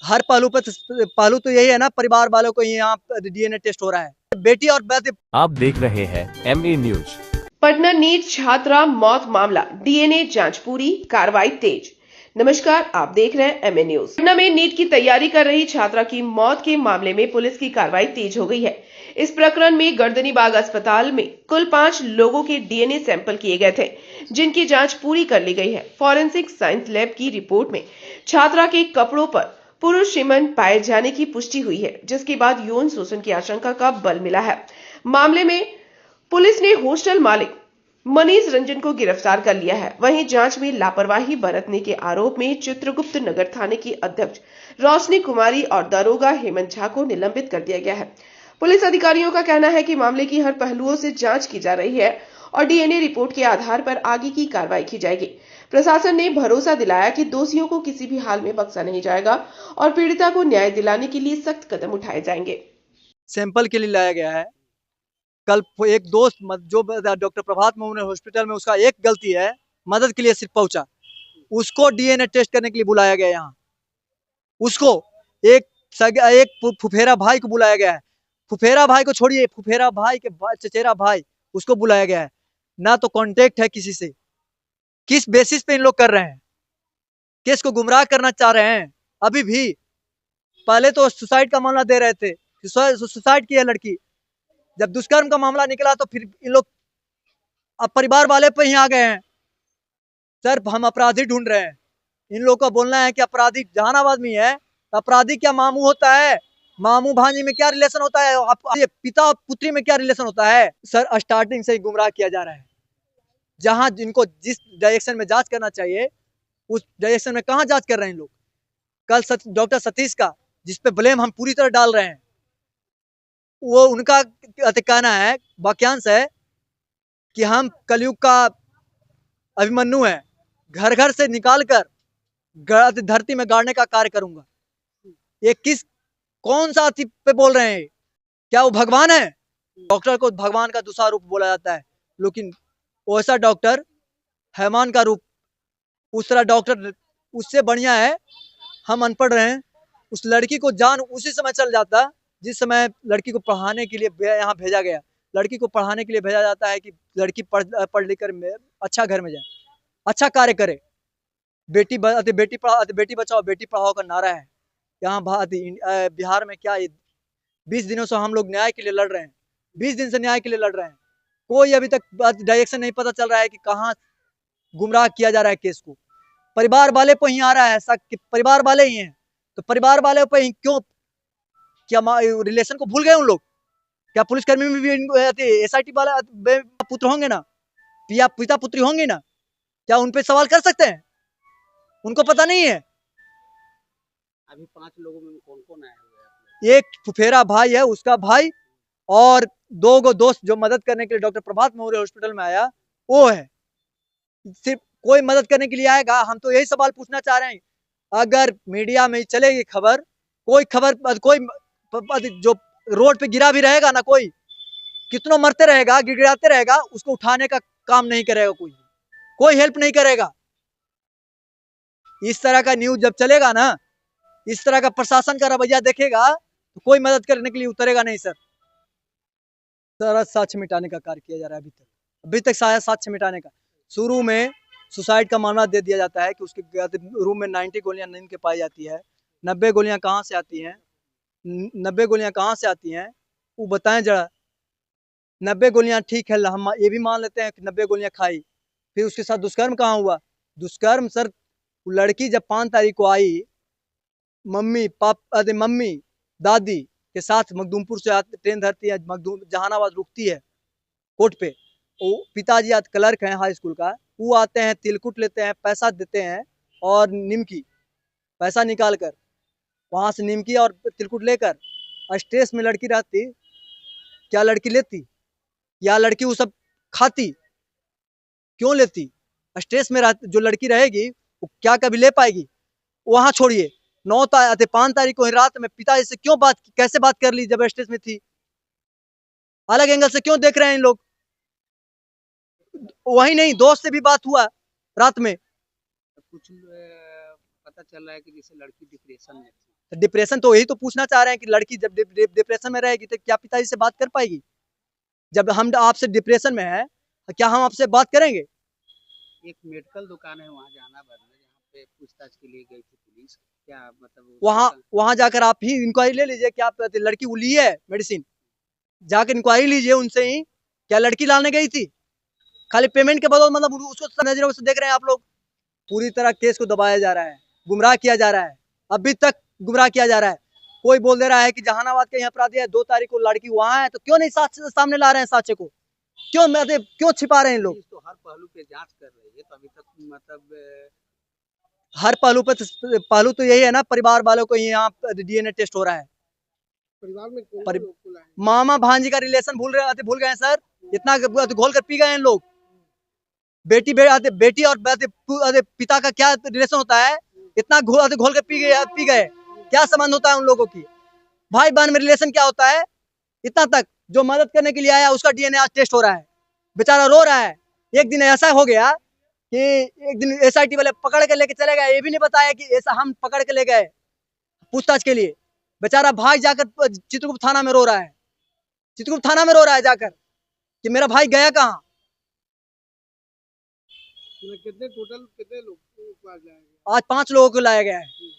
हर पहलू तो यही है ना, परिवार वालों को यहाँ डीएनए टेस्ट हो रहा है। बेटी और आप देख रहे हैं एमए न्यूज। पटना नीट छात्रा मौत मामला, डीएनए जांच पूरी, कार्रवाई तेज। नमस्कार, आप देख रहे हैं एमए न्यूज। पटना में नीट की तैयारी कर रही छात्रा की मौत के मामले में पुलिस की कार्रवाई तेज हो गई है। इस प्रकरण में गर्दनीबाग अस्पताल में कुल 5 लोगों के डीएनए सैंपल किए गए थे, जिनकी जांच पूरी कर ली गई है। फॉरेंसिक साइंस लैब की रिपोर्ट में छात्रा के कपड़ों पर पुरुष सीमन पाए जाने की पुष्टि हुई है, जिसके बाद यौन शोषण की आशंका का बल मिला है। मामले में पुलिस ने हॉस्टल मालिक मनीष रंजन को गिरफ्तार कर लिया है। वहीं जांच में लापरवाही बरतने के आरोप में चित्रगुप्त नगर थाने की अध्यक्ष रोशनी कुमारी और दरोगा हेमंत झा को निलंबित कर दिया गया है। पुलिस अधिकारियों का कहना है कि मामले की हर पहलुओं से जांच की जा रही है और डीएनए रिपोर्ट के आधार पर आगे की कार्रवाई की जाएगी। प्रशासन ने भरोसा दिलाया कि दोषियों को किसी भी हाल में बख्शा नहीं जाएगा और पीड़िता को न्याय दिलाने के लिए सख्त कदम उठाए जाएंगे। सैंपल के लिए लाया गया है। कल एक दोस्त जो डॉक्टर प्रभात मोहन हॉस्पिटल में, उसका एक गलती है, मदद के लिए सिर्फ पहुंचा, उसको डीएनए टेस्ट करने के लिए बुलाया गया यहाँ। उसको एक फुफेरा भाई को बुलाया गया है। फुफेरा भाई को छोड़िए, फुफेरा भाई के चचेरा भाई, उसको बुलाया गया है। ना तो कांटेक्ट है किसी से। किस बेसिस पे इन लोग कर रहे हैं? केस को गुमराह करना चाह रहे हैं। अभी भी पहले तो सुसाइड का मामला दे रहे थे, सुसाइड की है लड़की। जब दुष्कर्म का मामला निकला तो फिर इन लोग अब परिवार वाले पे ही आ गए हैं। सर, हम अपराधी ढूंढ रहे हैं। इन लोगों का बोलना है कि अपराधी जहानाबाद में है। अपराधी क्या मामू होता है? मामू भांजी में क्या रिलेशन होता है? ये पिता और पुत्री में क्या रिलेशन होता है? सर, स्टार्टिंग से ही गुमराह किया जा रहा है। जहां जिनको जिस डायरेक्शन में जांच करना चाहिए, उस डायरेक्शन में कहां जांच कर रहे हैं लोग। कल डॉक्टर सतीश का, जिसपे ब्लेम हम पूरी तरह डाल रहे हैं, वो उनका कहना है, वाक्यांश है कि हम कलयुग का अभिमन्यु है, घर घर से निकाल कर धरती में गाड़ने का कार्य करूंगा। ये कौन सा पे बोल रहे हैं? क्या वो भगवान है? डॉक्टर को भगवान का दूसरा रूप बोला जाता है, लेकिन वैसा डॉक्टर हैमान का रूप, उस तरह डॉक्टर उससे बढ़िया है। हम अनपढ़ रहे हैं। उस लड़की को जान उसी समय चल जाता जिस समय लड़की को पढ़ाने के लिए यहाँ भेजा गया। लड़की को पढ़ाने के लिए भेजा जाता है कि लड़की पढ़ लिख कर अच्छा घर में जाए, अच्छा कार्य करे। बेटी बचाओ बेटी पढ़ाओ का नारा है यहाँ बिहार में। क्या 20 दिनों से हम लोग न्याय के लिए लड़ रहे हैं। 20 दिन से न्याय के लिए लड़ रहे हैं। कोई अभी तक डायरेक्शन नहीं पता चल रहा है कि कहाँ गुमराह किया जा रहा है केस को। परिवार वाले पर ही आ रहा है ऐसा कि परिवार वाले ही हैं, तो परिवार वाले पर ही क्यों? क्या रिलेशन को भूल गए उन लोग? क्या पुलिसकर्मी में भी एसआईटी वाला पुत्र होंगे ना, पिता पुत्री होंगे ना? क्या उन पे सवाल कर सकते हैं? उनको पता नहीं है। अभी 5 लोगों में कौन कौन आया हुआ है? एक फुफेरा भाई है, उसका भाई, और 2 गो दोस्त जो मदद करने के लिए डॉक्टर प्रभात मौर्य हॉस्पिटल में आया, वो है। सिर्फ कोई मदद करने के लिए आएगा? हम तो यही सवाल पूछना चाह रहे हैं। अगर मीडिया में चलेगी खबर, कोई जो रोड पे गिरा भी रहेगा ना, कोई कितना मरते रहेगा, गिड़गिड़ाते रहेगा, उसको उठाने का काम नहीं करेगा कोई हेल्प नहीं करेगा। इस तरह का न्यूज जब चलेगा ना, इस तरह का प्रशासन का रवैया देखेगा, तो कोई मदद करने के लिए उतरेगा नहीं। सर, सारा साक्ष्य मिटाने का कार्य किया जा रहा है। अभी तक सारा साक्ष्य मिटाने का। शुरू में सुसाइड का मामला दे दिया जाता है कि उसके रूम में 90 गोलियां नींद के पाई जाती है। 90 गोलियां कहाँ से आती हैं? 90 गोलियां कहाँ से आती हैं, वो बताएं जरा। 90 गोलियां ठीक है, हम ये भी मान लेते हैं कि 90 गोलियां खाई, फिर उसके साथ दुष्कर्म कहाँ हुआ? दुष्कर्म सर, लड़की जब 5 तारीख को आई, मम्मी दादी के साथ मखदूमपुर से ट्रेन धरती है, जहानाबाद रुकती है कोर्ट पे। वो पिताजी आज क्लर्क हैं हाई स्कूल का, वो आते हैं, तिलकुट लेते हैं, पैसा देते हैं, और निमकी पैसा निकाल कर वहां से निमकी और तिलकुट लेकर स्ट्रेस में लड़की रहती, क्या लड़की लेती? या लड़की वो सब खाती? क्यों लेती? स्ट्रेस में जो लड़की रहेगी वो क्या कभी ले पाएगी? वहां छोड़िए, 5 तारीख को रात में पिताजी से क्यों कैसे बात कर ली जब स्ट्रेस में थी? अलग एंगल से क्यों देख रहे हैं इन लोग? वही नहीं, दोस्त से भी बात हुआ रात में। कुछ पता चल रहा है कि जैसे लड़की डिप्रेशन में थी। तो डिप्रेशन तो यही तो पूछना चाह रहे हैं कि लड़की जब डिप्रेशन में रहेगी तो क्या पिताजी से बात कर पाएगी? जब हम आपसे डिप्रेशन में है तो क्या हम आपसे बात करेंगे? एक मेडिकल दुकान है वहाँ जहानाबाद में, जहाँ पे पूछताछ के लिए गई थी पुलिस। क्या मतलब उस वहाँ दुकान- वहाँ जाकर आप ही इंक्वायरी ले लीजिए कि आप लड़की को ली है मेडिसिन, जाकर इंक्वायरी लीजिए उनसे ही, क्या लड़की लाने गई थी? खाली पेमेंट के बदौलत मतलब उसको नजरों से देख रहे हैं आप लोग। पूरी तरह केस को दबाया जा रहा है, गुमराह किया जा रहा है, अभी तक गुमराह किया जा रहा है। कोई बोल दे रहा है कि जहानाबाद के यहाँ अपराधी है, 2 तारीख को लड़की वहां है, तो क्यों नहीं सामने ला रहे हैं साक्ष्य को? क्यों छिपा रहे हैं लोग? पुलिस तो हर पहलू पे जांच कर रही है, तो अभी तक मतलब हर पहलू तो यही है ना, परिवार वालों को यहाँ डीएनए टेस्ट हो रहा है। परिवार में कौन परि- लोग को लाए? मामा भांजी का रिलेशन भूल गए हैं सर, इतना घोल कर पी गए हैं लोग। बेटी और पिता का क्या रिलेशन होता है, इतना घोल कर पी गए, क्या संबंध होता है उन लोगों की? भाई बहन में रिलेशन क्या होता है? इतना तक जो मदद करने के लिए आया उसका डीएनए आज टेस्ट हो रहा है, बेचारा रो रहा है। एक दिन ऐसा हो गया कि एक दिन एसआईटी वाले पकड़ के लेके चले गए, ये भी नहीं बताया कि ऐसा हम पकड़ के ले गए पूछताछ के लिए। बेचारा भाई जाकर चित्रकूट थाना में रो रहा है, चित्रकूट थाना में रो रहा है जाकर कि मेरा भाई गया कहाँ। कितने लोग को आज लाया गया? आज 5 लोगों को लाया गया है।